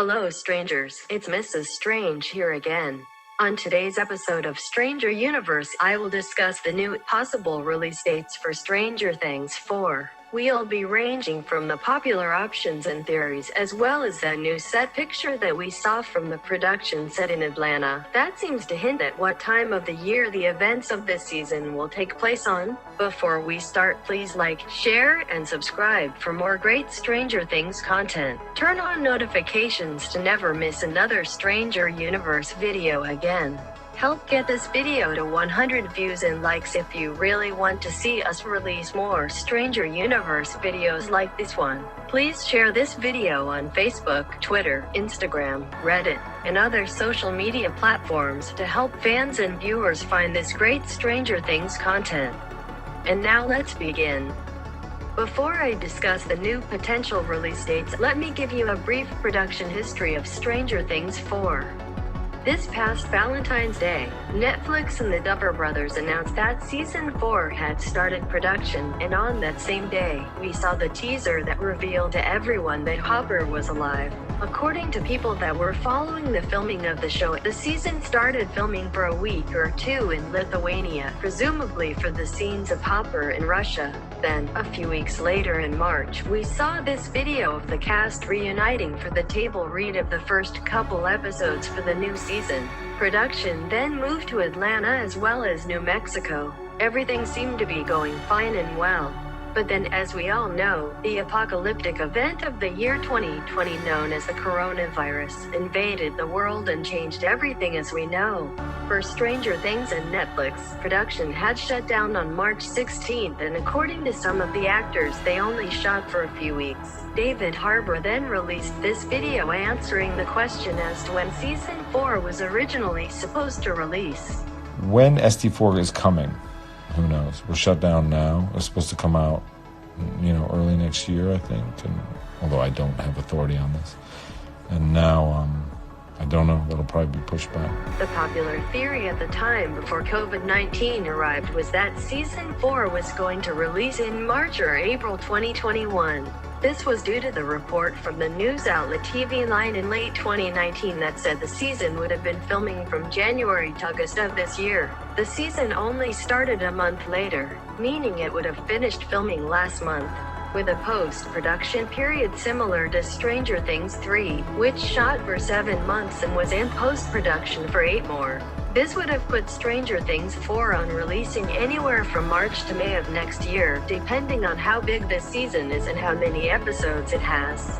Hello strangers, it's Mrs. Strange here again. On today's episode of Stranger Universe, I will discuss the new possible release dates for Stranger Things 4. We'll be ranging from the popular options and theories as well as that new set picture that we saw from the production set in Atlanta. That seems to hint at what time of the year the events of this season will take place on. Before we start, please like, share, and subscribe for more great Stranger Things content. Turn on notifications to never miss another Stranger Universe video again. Help get this video to 100 views and likes if you really want to see us release more Stranger Universe videos like this one. Please share this video on Facebook, Twitter, Instagram, Reddit, and other social media platforms to help fans and viewers find this great Stranger Things content. And now let's begin. Before I discuss the new potential release dates, let me give you a brief production history of Stranger Things 4. This past Valentine's Day, Netflix and the Duffer Brothers announced that Season 4 had started production, and on that same day, we saw the teaser that revealed to everyone that Hopper was alive. According to people that were following the filming of the show, the season started filming for a week or two in Lithuania, presumably for the scenes of Hopper in Russia. Then, a few weeks later in March, we saw this video of the cast reuniting for the table read of the first couple episodes for the new season. Production then moved to Atlanta as well as New Mexico. Everything seemed to be going fine and well. But then, as we all know, the apocalyptic event of the year 2020 known as the coronavirus invaded the world and changed everything as we know. For Stranger Things and Netflix, production had shut down on March 16th, and according to some of the actors, they only shot for a few weeks. David Harbour then released this video answering the question as to when Season 4 was originally supposed to release. When SD4 is coming, who knows? We're shut down now. It's supposed to come out, early next year, I think. And although I don't have authority on this. And now, I don't know. That'll probably be pushed back. The popular theory at the time before COVID-19 arrived was that Season 4 was going to release in March or April 2021. This was due to the report from the news outlet TV Line in late 2019 that said the season would have been filming from January to August of this year. The season only started a month later, meaning it would have finished filming last month, with a post-production period similar to Stranger Things 3, which shot for 7 months and was in post-production for 8 more. This would have put Stranger Things 4 on releasing anywhere from March to May of next year, depending on how big this season is and how many episodes it has.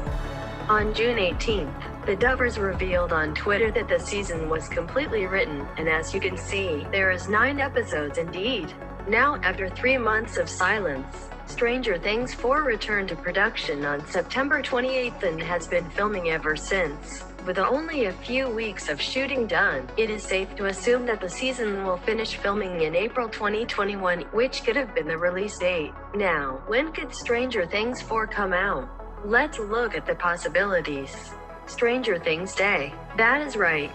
On June 18th, the Duffers revealed on Twitter that the season was completely written, and as you can see, there is 9 episodes indeed. Now, after 3 months of silence, Stranger Things 4 returned to production on September 28th and has been filming ever since. With only a few weeks of shooting done, it is safe to assume that the season will finish filming in April 2021, which could have been the release date. Now, when could Stranger Things 4 come out? Let's look at the possibilities. Stranger Things Day. That is right.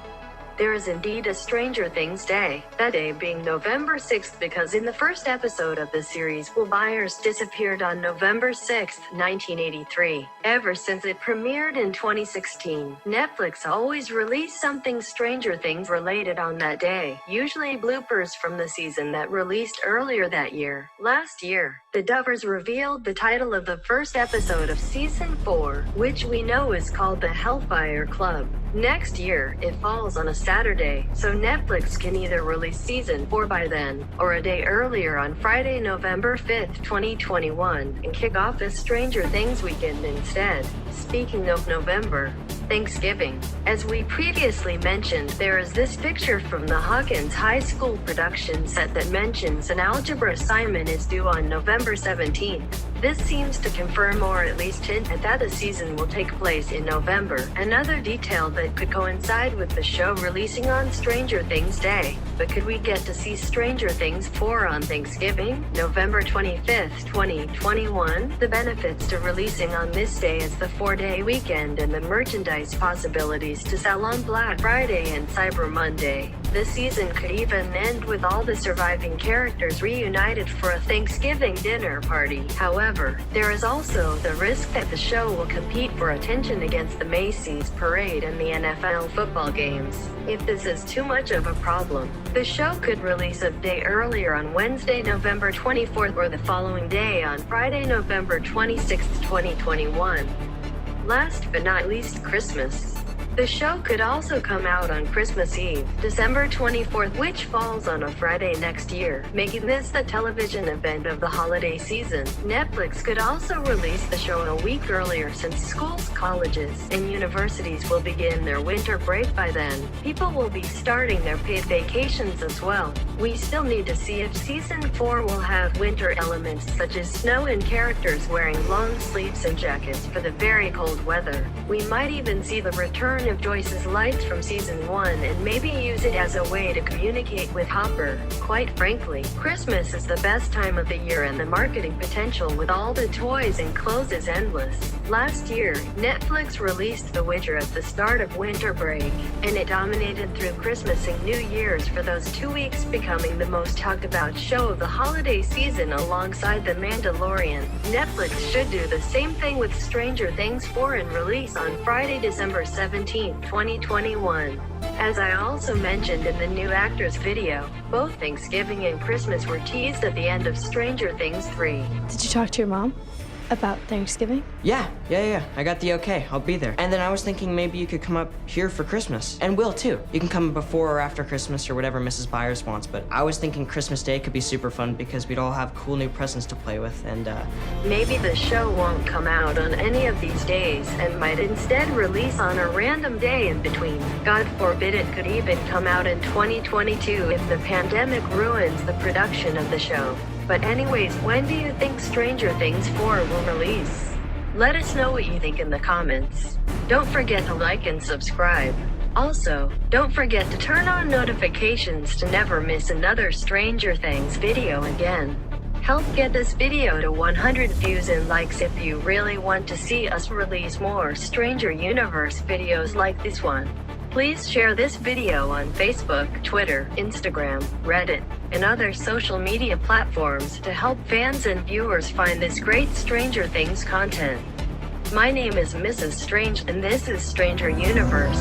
There is indeed a Stranger Things Day, that day being November 6th because in the first episode of the series, Will Byers disappeared on November 6, 1983. Ever since it premiered in 2016, Netflix always released something Stranger Things related on that day, usually bloopers from the season that released earlier that year. Last year, the Duffers revealed the title of the first episode of Season 4, which we know is called the Hellfire Club. Next year, it falls on a Saturday, so Netflix can either release Season 4 by then, or a day earlier on Friday, November 5th, 2021, and kick off the Stranger Things weekend instead. Speaking of November, Thanksgiving. As we previously mentioned, there is this picture from the Hawkins High School production set that mentions an algebra assignment is due on November 17th. This seems to confirm or at least hint at that the season will take place in November, another detail that could coincide with the show releasing on Stranger Things Day. But could we get to see Stranger Things 4 on Thanksgiving, November 25th, 2021? The benefits to releasing on this day is the 4-day weekend and the merchandise possibilities to sell on Black Friday and Cyber Monday. The season could even end with all the surviving characters reunited for a Thanksgiving dinner party. However, there is also the risk that the show will compete for attention against the Macy's parade and the NFL football games. If this is too much of a problem, the show could release a day earlier on Wednesday, November 24th, or the following day on Friday, November 26th, 2021. Last but not least, Christmas. The show could also come out on Christmas Eve, December 24th, which falls on a Friday next year, making this the television event of the holiday season. Netflix could also release the show a week earlier since schools, colleges, and universities will begin their winter break by then. People will be starting their paid vacations as well. We still need to see if season 4 will have winter elements such as snow and characters wearing long sleeves and jackets for the very cold weather. We might even see the return of Joyce's lights from season 1 and maybe use it as a way to communicate with Hopper. Quite frankly, Christmas is the best time of the year and the marketing potential with all the toys and clothes is endless. Last year, Netflix released The Witcher at the start of winter break, and it dominated through Christmas and New Year's for those 2 weeks, becoming the most talked about show of the holiday season alongside The Mandalorian. Netflix should do the same thing with Stranger Things 4 and release on Friday, December 17th, 2021. As I also mentioned in the new actors video, both Thanksgiving and Christmas were teased at the end of Stranger Things 3. Did you talk to your mom about Thanksgiving? Yeah. I got the okay. I'll be there. And then I was thinking maybe you could come up here for Christmas. And Will, too. You can come before or after Christmas or whatever Mrs. Byers wants. But I was thinking Christmas Day could be super fun because we'd all have cool new presents to play with. And, Maybe the show won't come out on any of these days and might instead release on a random day in between. God forbid it could even come out in 2022 if the pandemic ruins the production of the show. But anyways, when do you think Stranger Things 4 will release? Let us know what you think in the comments. Don't forget to like and subscribe. Also, don't forget to turn on notifications to never miss another Stranger Things video again. Help get this video to 100 views and likes if you really want to see us release more Stranger Universe videos like this one. Please share this video on Facebook, Twitter, Instagram, Reddit, and other social media platforms to help fans and viewers find this great Stranger Things content. My name is Mrs. Strange and this is Stranger Universe.